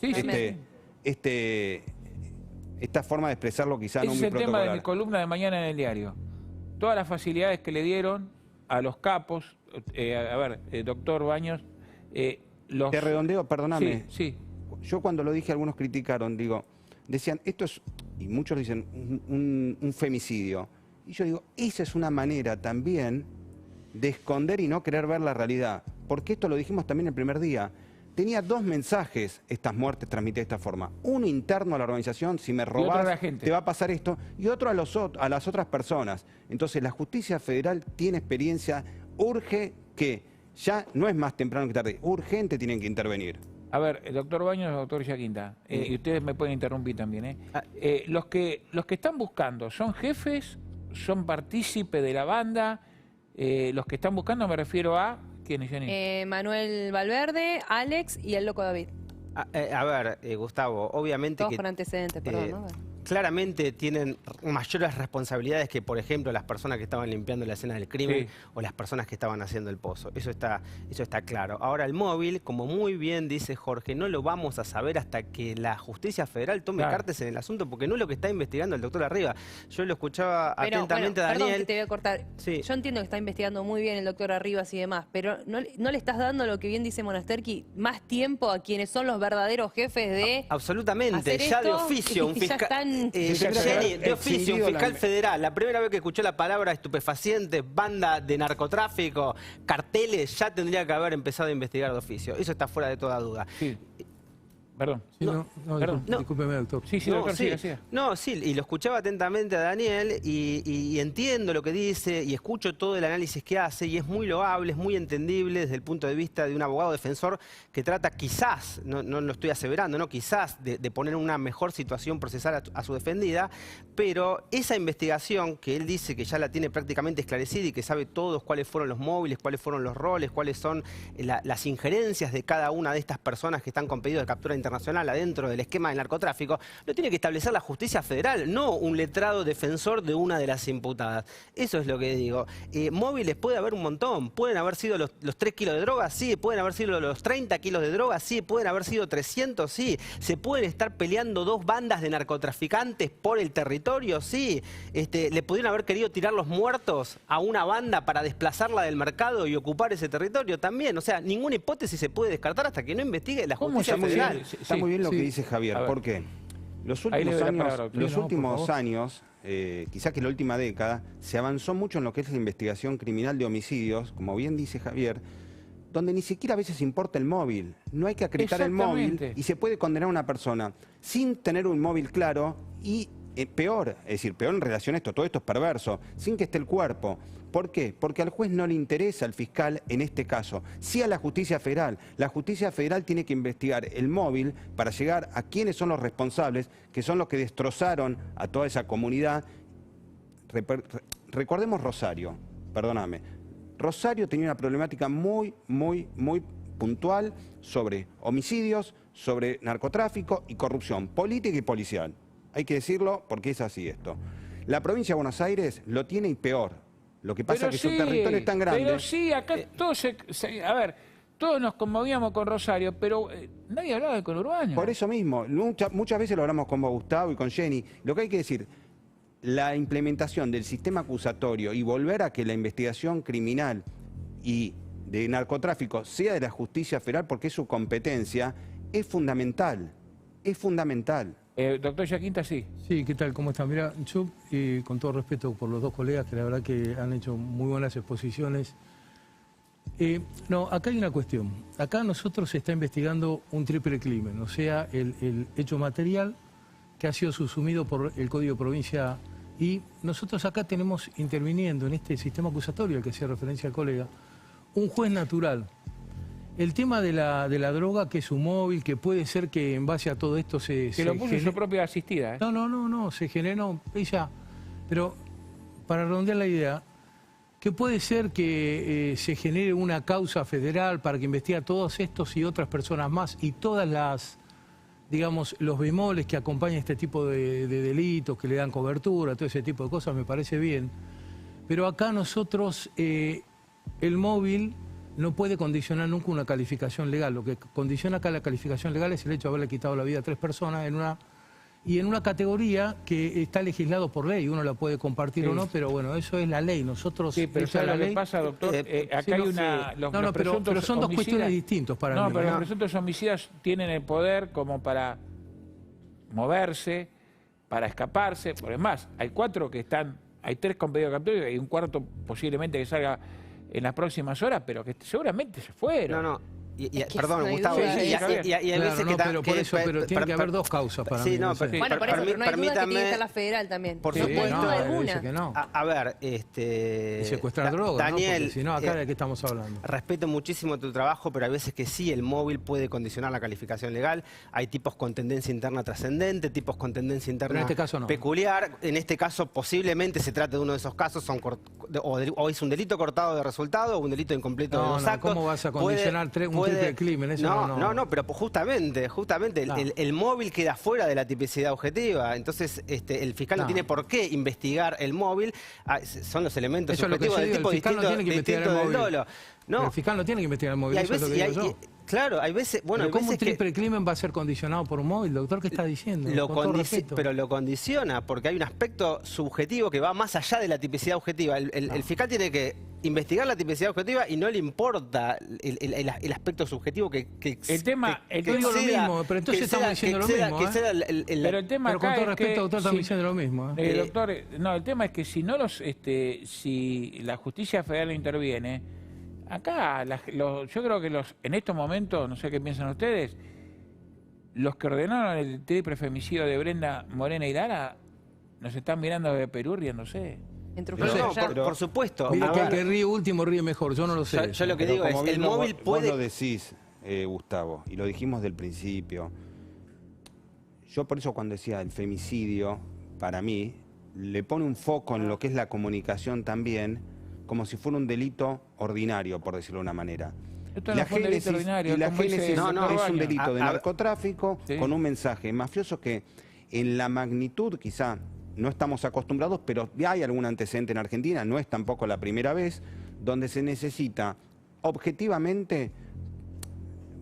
esta forma de expresarlo quizá no muy protocolar. Ese es el tema de mi columna de mañana en el diario. Todas las facilidades que le dieron a los capos, doctor Baños... Te redondeo, perdóname. Sí. Yo cuando lo dije, algunos criticaron, decían, esto es, y muchos dicen, un femicidio. Y yo digo, esa es una manera también de esconder y no querer ver la realidad. Porque esto lo dijimos también el primer día. Tenía 2 mensajes estas muertes transmitidas de esta forma. Uno interno a la organización, si me robás, te va a pasar esto. Y otro a las otras personas. Entonces la justicia federal tiene experiencia, urge que, ya no es más temprano que tarde, urgente tienen que intervenir. A ver, el doctor Baños, el doctor Yaquinta, y ustedes me pueden interrumpir también. Los que están buscando, ¿son jefes? ¿Son partícipes de la banda? Los que están buscando me refiero a... ¿Quiénes, Jenny? Manuel Valverde, Alex y el Loco David. Gustavo, obviamente todos con antecedentes, perdón, ¿no? Claramente tienen mayores responsabilidades que, por ejemplo, las personas que estaban limpiando la escena del crimen o las personas que estaban haciendo el pozo. Eso está claro. Ahora, el móvil, como muy bien dice Jorge, no lo vamos a saber hasta que la justicia federal tome cartas en el asunto, porque no es lo que está investigando el doctor Arriba. Yo lo escuchaba atentamente a Daniel. Perdón que te voy a cortar. Sí. Yo entiendo que está investigando muy bien el doctor Arribas y demás, pero no le estás dando, lo que bien dice Monasterki, más tiempo a quienes son los verdaderos jefes de... Absolutamente. Ya de oficio, un fiscal... de oficio, un fiscal federal, la primera vez que escuchó la palabra estupefacientes, banda de narcotráfico, carteles, ya tendría que haber empezado a investigar de oficio. Eso está fuera de toda duda. Perdón. Sí, Perdón. discúlpeme, doctor. Sí, sí, doctor, siga. No, sí, y lo escuchaba atentamente a Daniel y entiendo lo que dice y escucho todo el análisis que hace y es muy loable, es muy entendible desde el punto de vista de un abogado defensor que trata quizás, no lo estoy aseverando, ¿no? Quizás de poner en una mejor situación procesal a su defendida, pero esa investigación que él dice que ya la tiene prácticamente esclarecida y que sabe todos cuáles fueron los móviles, cuáles fueron los roles, cuáles son las injerencias de cada una de estas personas que están con pedido de captura internacional adentro del esquema del narcotráfico, lo tiene que establecer la justicia federal, no un letrado defensor de una de las imputadas. Eso es lo que digo. Móviles puede haber un montón, pueden haber sido los 3 kilos de droga, sí, pueden haber sido los 30 kilos de droga, sí, pueden haber sido 300, sí, se pueden estar peleando 2 bandas de narcotraficantes por el territorio, sí, le pudieron haber querido tirar los muertos a una banda para desplazarla del mercado y ocupar ese territorio también, o sea, ninguna hipótesis se puede descartar hasta que no investigue la justicia federal. Está muy bien lo que dice Javier, porque los últimos años, quizás que la última década, se avanzó mucho en lo que es la investigación criminal de homicidios, como bien dice Javier, donde ni siquiera a veces importa el móvil. No hay que acreditar el móvil y se puede condenar a una persona sin tener un móvil claro y peor, es decir, peor en relación a esto, todo esto es perverso, sin que esté el cuerpo. ¿Por qué? Porque al juez no le interesa al fiscal en este caso, sí a la justicia federal. La justicia federal tiene que investigar el móvil para llegar a quiénes son los responsables, que son los que destrozaron a toda esa comunidad. Recordemos Rosario, perdóname. Rosario tenía una problemática muy puntual sobre homicidios, sobre narcotráfico y corrupción política y policial. Hay que decirlo porque es así esto. La provincia de Buenos Aires lo tiene y peor. Lo que pasa es que su territorio es tan grande. Pero sí, acá todos a ver, todos nos conmovíamos con Rosario, pero nadie hablaba de conurbano. Por eso mismo, muchas veces lo hablamos con Gustavo y con Jenny. Lo que hay que decir, la implementación del sistema acusatorio y volver a que la investigación criminal y de narcotráfico sea de la justicia federal porque es su competencia, es fundamental. Es fundamental. Doctor Yaquinta, sí. Sí, ¿qué tal? ¿Cómo están? Mira, yo, con todo respeto por los dos colegas, que la verdad que han hecho muy buenas exposiciones. No, acá hay una cuestión. Acá nosotros se está investigando un triple crimen, o sea, el hecho material que ha sido subsumido por el Código de Provincia y nosotros acá tenemos interviniendo en este sistema acusatorio al que hacía referencia el colega, un juez natural. El tema de la droga, que es un móvil, que puede ser que en base a todo esto se lo puso en su propia asistida. No, se generó ella. Pero para redondear la idea, que puede ser que se genere una causa federal para que investigue a todos estos y otras personas más y todas las, digamos, los bemoles que acompañan este tipo de delitos, que le dan cobertura, todo ese tipo de cosas, me parece bien. Pero acá nosotros, el móvil no puede condicionar nunca una calificación legal. Lo que condiciona acá la calificación legal es el hecho de haberle quitado la vida a 3 personas en una categoría que está legislado por ley. Uno la puede compartir o no, pero bueno, eso es la ley. Nosotros... Sí, pero ¿sabe lo que pasa, doctor? Acá hay una... pero son dos cuestiones distintas para mí. No, pero los presuntos homicidas tienen el poder como para moverse, para escaparse. Por demás, hay 4 que están... Hay 3 con pedido de captura y hay un cuarto posiblemente que salga en las próximas horas, pero que seguramente se fueron. No. Perdón, Gustavo. Y hay veces que... Pero tiene que haber 2 causas para mí. Bueno, por eso, pero no hay duda que tiene que estar la federal también. Por supuesto. No hay duda alguna. A ver, Y secuestrar droga, Daniel, porque si no, acá de qué estamos hablando. Respeto muchísimo tu trabajo, pero hay veces que sí, el móvil puede condicionar la calificación legal. Hay tipos con tendencia interna trascendente, tipos con tendencia interna peculiar. En este caso, posiblemente se trate de uno de esos casos, o es un delito cortado de resultado o un delito incompleto de los actos. ¿Cómo vas a condicionar un triple crimen? Eso no, pero justamente el móvil queda fuera de la tipicidad objetiva. Entonces, el fiscal no tiene por qué investigar el móvil. Son los elementos subjetivos del tipo distinto del dolo. No. El fiscal no tiene que investigar el móvil, eso es lo que digo yo. Claro, hay veces... Bueno, pero ¿cómo un triple crimen va a ser condicionado por un móvil, doctor? ¿Qué está diciendo? Pero lo condiciona porque hay un aspecto subjetivo que va más allá de la tipicidad objetiva. El fiscal tiene que investigar la tipicidad objetiva y no le importa el aspecto subjetivo que el tema... Yo digo lo mismo, pero entonces estamos diciendo lo mismo. Pero el tema pero con todo respeto, doctor, estamos diciendo lo mismo. Doctor, no, el tema es que si no si la justicia federal interviene... Acá, yo creo que en estos momentos, no sé qué piensan ustedes, los que ordenaron el triple femicidio de Brenda Morena y Lara nos están mirando de Perú riéndose. Por supuesto. Mira, que el que ríe último ríe mejor, yo no lo sé. Yo lo que digo es, el móvil puede... Vos lo decís, Gustavo, y lo dijimos del principio. Yo por eso cuando decía el femicidio, para mí, le pone un foco en lo que es la comunicación también, como si fuera un delito ordinario, por decirlo de una manera. Esto no fue un delito ordinario, y la como dice génesis el doctor es un Baños. delito de narcotráfico Sí. con un mensaje mafioso que en la magnitud quizá no estamos acostumbrados, pero ya hay algún antecedente en Argentina, no es tampoco la primera vez, donde se necesita objetivamente.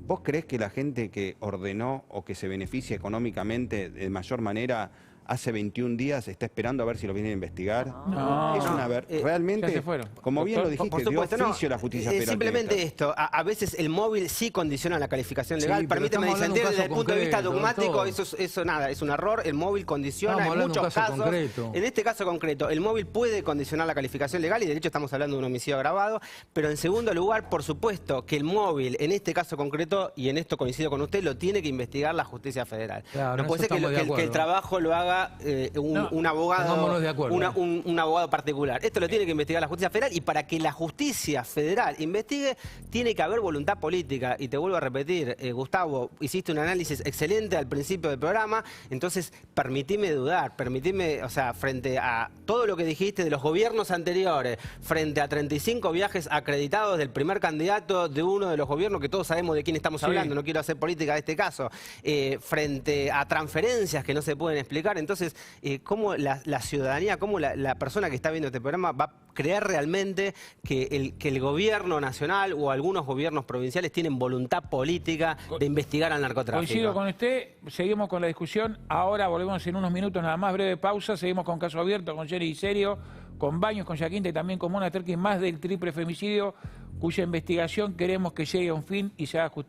¿Vos creés que la gente que ordenó o que se beneficia económicamente de mayor manera hace 21 días está esperando a ver si lo vienen a investigar? No. Es una realmente, ya se fueron. como bien lo dijiste, Por supuesto, dio oficio la justicia federal. Simplemente esto, a veces el móvil sí condiciona la calificación legal. Sí, pero Permíteme estamos hablando defender de un desde el caso punto de vista concreto, dogmático, doctor. eso nada, es un error. El móvil condiciona Estamos en hablando de un muchos caso casos. concreto. En este caso concreto, el móvil puede condicionar la calificación legal y de hecho estamos hablando de un homicidio agravado. Pero en segundo lugar, por supuesto que el móvil, en este caso concreto, y en esto coincido con usted, lo tiene que investigar la justicia federal. Claro, no puede ser que el trabajo lo haga un abogado, pongámonos de acuerdo. un abogado particular. Esto lo tiene que investigar la justicia federal y para que la justicia federal investigue tiene que haber voluntad política. Y te vuelvo a repetir, Gustavo, hiciste un análisis excelente al principio del programa, entonces permitime dudar, o sea, frente a todo lo que dijiste de los gobiernos anteriores, frente a 35 viajes acreditados del primer candidato de uno de los gobiernos que todos sabemos de quién estamos hablando, no quiero hacer política de este caso, frente a transferencias que no se pueden explicar, entonces, ¿cómo la ciudadanía, cómo la persona que está viendo este programa va a creer realmente que el gobierno nacional o algunos gobiernos provinciales tienen voluntad política de investigar al narcotráfico? Coincido con usted, seguimos con la discusión, ahora volvemos en unos minutos, nada más, breve pausa, seguimos con Caso Abierto, con Jerry Serio, con Baños, con Yaquinta y también con Mona Terqui, más del triple femicidio, cuya investigación queremos que llegue a un fin y se haga justicia.